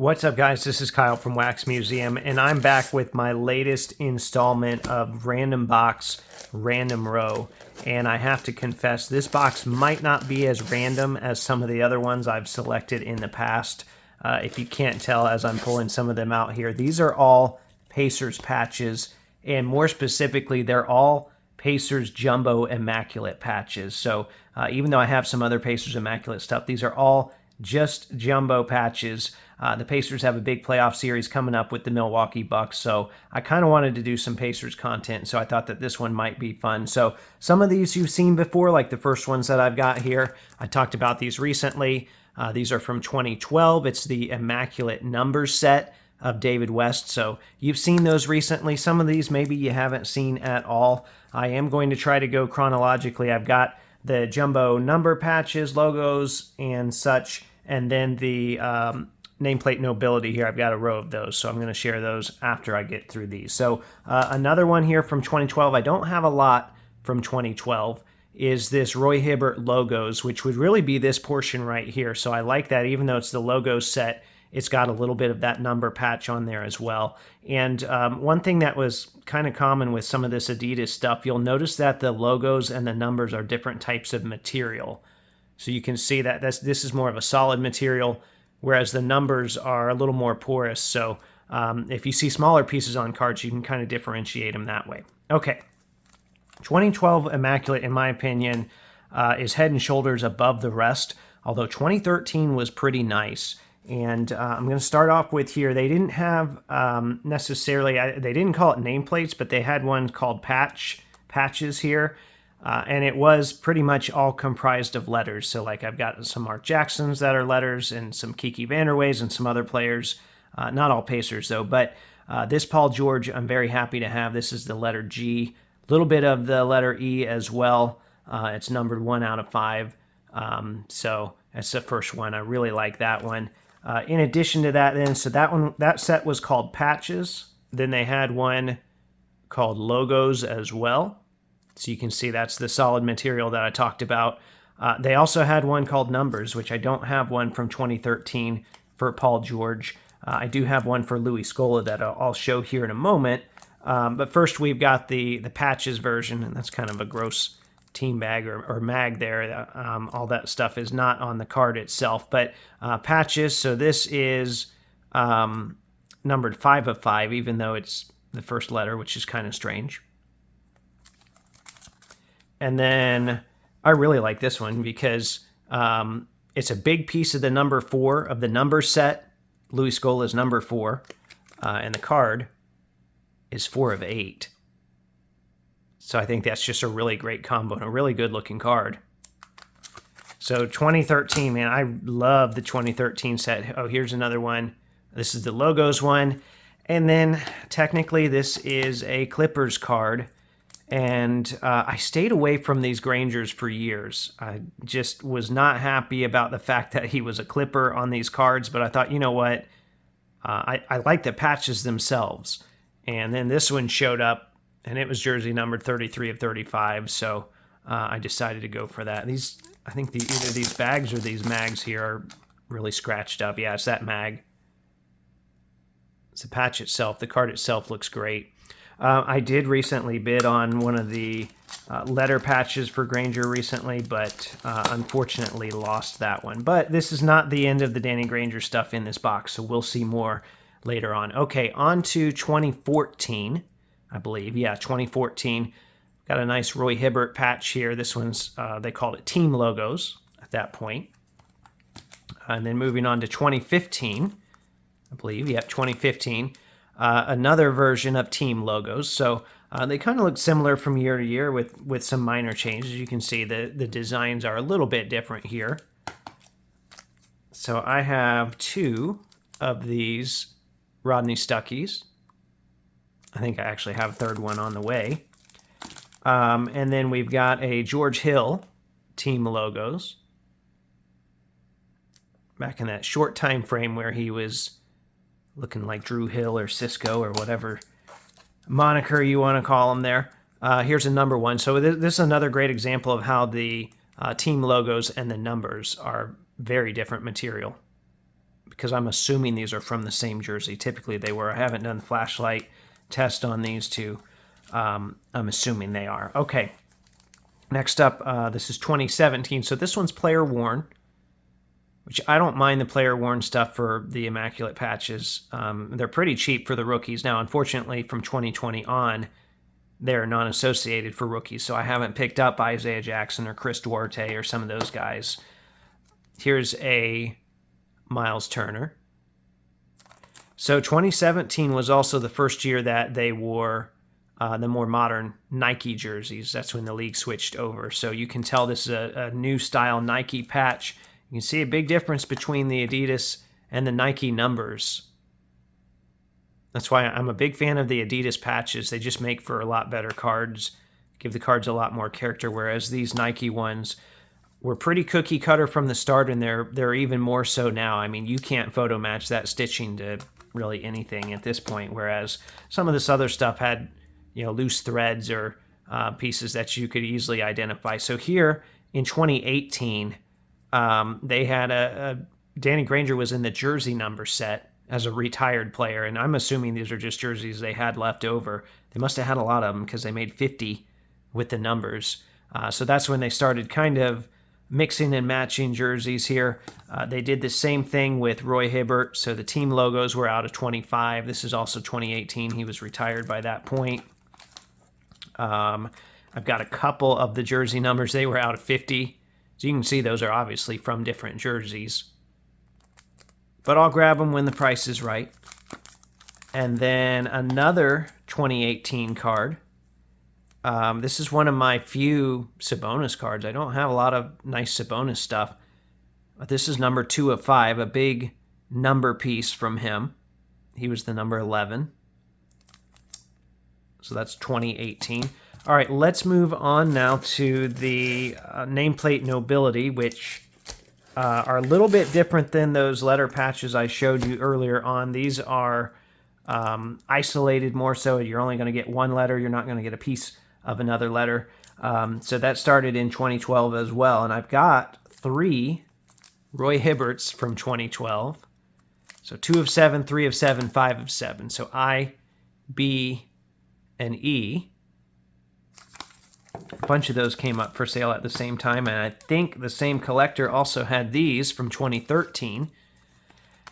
What's up, guys? This is Kyle from Wax Museum, and I'm back with my latest installment of Random Box, Random Row. And I have to confess, this box might not be as random as some of the other ones I've selected in the past. If you can't tell as I'm pulling some of them out here, these are all Pacers patches, and more specifically, they're all Pacers Jumbo Immaculate patches. So even though I have some other Pacers Immaculate stuff, these are all just jumbo patches. The Pacers have a big playoff series coming up with the Milwaukee Bucks, so I kind of wanted to do some Pacers content, so I thought that this one might be fun. So some of these you've seen before, like the first ones that I've got here. I talked about these recently. These are from 2012. It's the Immaculate Numbers set of David West, so you've seen those recently. Some of these maybe you haven't seen at all. I am going to try to go chronologically. I've got the jumbo number patches, logos, and such, and then the nameplate nobility here. I've got a row of those, so I'm going to share those after I get through these. So another one here from 2012. I don't have a lot from 2012. Is this Roy Hibbert logos, which would really be this portion right here. So I like that. Even though it's the logo set, it's got a little bit of that number patch on there as well. And one thing that was kind of common with some of this Adidas stuff, you'll notice that the logos and the numbers are different types of material. So you can see that this is more of a solid material, whereas the numbers are a little more porous. So if you see smaller pieces on cards, you can kind of differentiate them that way. Okay, 2012 Immaculate, in my opinion, is head and shoulders above the rest, although 2013 was pretty nice. And I'm going to start off with here. They didn't have necessarily, they didn't call it nameplates, but they had one called patches here. And it was pretty much all comprised of letters. So like I've got some Mark Jacksons that are letters and some Kiki Vanderways and some other players. Not all Pacers though, but this Paul George I'm very happy to have. This is the letter G. A little bit of the letter E as well. It's numbered 1 out of 5. So that's the first one. I really like that one. In addition to that then, so that set was called Patches. Then they had one called Logos as well. So you can see that's the solid material that I talked about. They also had one called Numbers, which I don't have one from 2013 for Paul George. I do have one for Louis Scola that I'll show here in a moment. But first we've got the Patches version, and that's kind of a gross team bag or mag there. All that stuff is not on the card itself. But Patches, so this is numbered 5 of 5, even though it's the first letter, which is kind of strange. And then I really like this one because it's a big piece of the number 4 of the number set. Louis Scola's number 4, and the card is 4 of 8. So I think that's just a really great combo and a really good looking card. So 2013, man, I love the 2013 set. Oh, here's another one. This is the logos one. And then technically this is a Clippers card. And I stayed away from these Grangers for years. I just was not happy about the fact that he was a Clipper on these cards, but I thought, you know what? I like the patches themselves. And then this one showed up, and it was jersey numbered 33 of 35, so I decided to go for that. These, I think either these bags or these mags here are really scratched up. Yeah, it's that mag. It's the patch itself. The card itself looks great. I did recently bid on one of the letter patches for Granger recently, but unfortunately lost that one. But this is not the end of the Danny Granger stuff in this box, so we'll see more later on. Okay, on to 2014, I believe. Yeah, 2014. Got a nice Roy Hibbert patch here. This one's, they called it Team Logos at that point. And then moving on to 2015, I believe. Yep, 2015. Another version of team logos. So they kind of look similar from year to year with some minor changes. You can see the designs are a little bit different here. So I have 2 of these Rodney Stuckeys. I think I actually have a third one on the way. And then we've got a George Hill team logos. Back in that short time frame where he was looking like Drew Hill or Cisco or whatever moniker you want to call him there. Here's a number 1. So this is another great example of how the team logos and the numbers are very different material. because I'm assuming these are from the same jersey. Typically they were. I haven't done the flashlight test on these two. I'm assuming they are. Okay. Next up, this is 2017. So this one's player worn, which I don't mind the player worn stuff for the Immaculate patches. They're pretty cheap for the rookies. Now, unfortunately, from 2020 on, they're non-associated for rookies. So I haven't picked up Isaiah Jackson or Chris Duarte or some of those guys. Here's a Miles Turner. So 2017 was also the first year that they wore the more modern Nike jerseys. That's when the league switched over. So you can tell this is a new style Nike patch. You can see a big difference between the Adidas and the Nike numbers. That's why I'm a big fan of the Adidas patches. They just make for a lot better cards, give the cards a lot more character, whereas these Nike ones were pretty cookie cutter from the start, and they're even more so now. I mean, you can't photo match that stitching to really anything at this point, whereas some of this other stuff had, you know, loose threads or pieces that you could easily identify. So here in 2018, they had Danny Granger was in the jersey number set as a retired player, and I'm assuming these are just jerseys they had left over. They must have had a lot of them because they made 50 with the numbers. So that's when they started kind of mixing and matching jerseys here. They did the same thing with Roy Hibbert, so the team logos were out of 25. This is also 2018. He was retired by that point. I've got a couple of the jersey numbers. They were out of 50. So you can see those are obviously from different jerseys. But I'll grab them when the price is right. And then another 2018 card. This is one of my few Sabonis cards. I don't have a lot of nice Sabonis stuff. But this is number 2 of 5, a big number piece from him. He was the number 11. So that's 2018. All right, let's move on now to the nameplate nobility, which are a little bit different than those letter patches I showed you earlier on. These are isolated more so. You're only going to get one letter. You're not going to get a piece of another letter. So that started in 2012 as well. And I've got 3 Roy Hibberts from 2012. So 2 of 7, 3 of 7, 5 of 7. So I, B, and E. A bunch of those came up for sale at the same time, and I think the same collector also had these from 2013,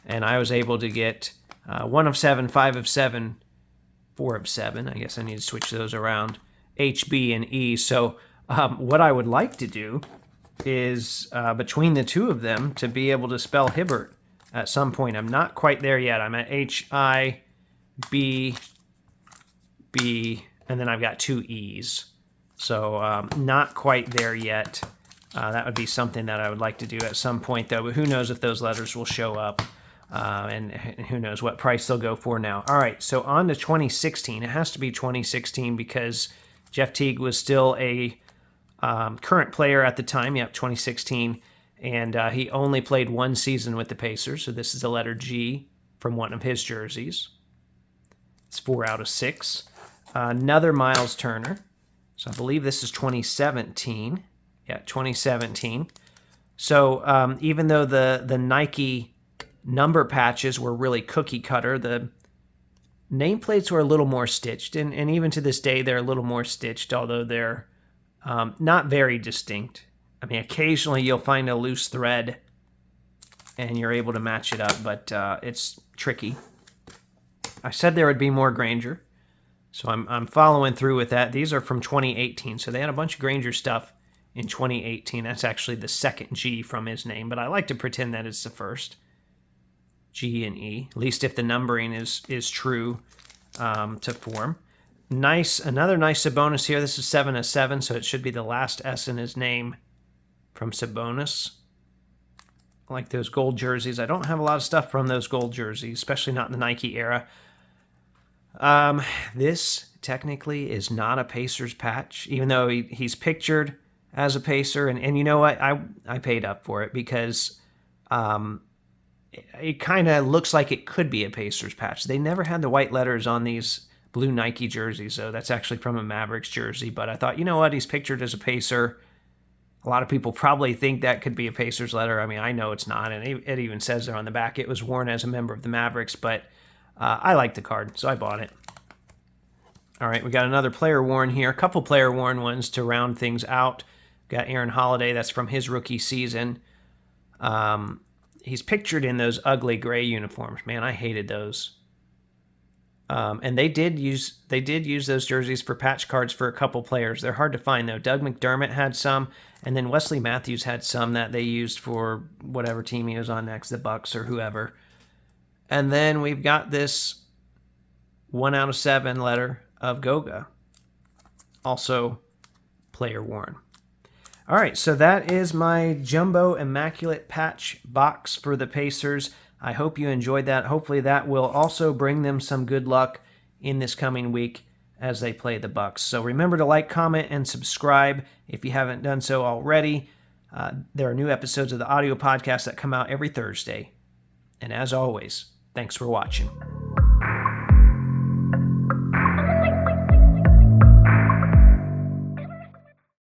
and I was able to get 1 of 7, 5 of 7, 4 of 7. I guess I need to switch those around, H, B, and E. So what I would like to do is, between the two of them, to be able to spell Hibbert at some point. I'm not quite there yet. I'm at H, I, B, B, and then I've got 2 E's. So not quite there yet. That would be something that I would like to do at some point, though. But who knows if those letters will show up, and who knows what price they'll go for now. All right, so on to 2016. It has to be 2016 because Jeff Teague was still a current player at the time. Yep, 2016. And he only played 1 season with the Pacers. So this is the letter G from one of his jerseys. It's 4 out of 6. Another Miles Turner. So I believe this is 2017. Yeah, 2017. So even though the Nike number patches were really cookie cutter, the nameplates were a little more stitched. And even to this day, they're a little more stitched, although they're not very distinct. I mean, occasionally you'll find a loose thread and you're able to match it up, but it's tricky. I said there would be more Granger. So I'm following through with that. These are from 2018. So they had a bunch of Granger stuff in 2018. That's actually the second G from his name, but I like to pretend that it's the first. G and E, at least if the numbering is true to form. Nice, another nice Sabonis here. This is 7 of 7, so it should be the last S in his name from Sabonis. I like those gold jerseys. I don't have a lot of stuff from those gold jerseys, especially not in the Nike era. This technically is not a Pacers patch, even though he's pictured as a Pacer. And you know what? I paid up for it because it kind of looks like it could be a Pacers patch. They never had the white letters on these blue Nike jerseys, so that's actually from a Mavericks jersey. But I thought, you know what? He's pictured as a Pacer. A lot of people probably think that could be a Pacers letter. I mean, I know it's not, and it even says there on the back it was worn as a member of the Mavericks, but I like the card, so I bought it. All right, we got another player worn here, a couple player worn ones to round things out. Got Aaron Holiday, that's from his rookie season. He's pictured in those ugly gray uniforms. Man, I hated those. And they did use those jerseys for patch cards for a couple players. They're hard to find though. Doug McDermott had some, and then Wesley Matthews had some that they used for whatever team he was on next, the Bucks or whoever. And then we've got this 1/7 letter of Goga, also player worn. All right, so that is my Jumbo Immaculate patch box for the Pacers. I hope you enjoyed that. Hopefully that will also bring them some good luck in this coming week as they play the Bucks. So remember to like, comment, and subscribe if you haven't done so already. There are new episodes of the audio podcast that come out every Thursday. And as always, thanks for watching.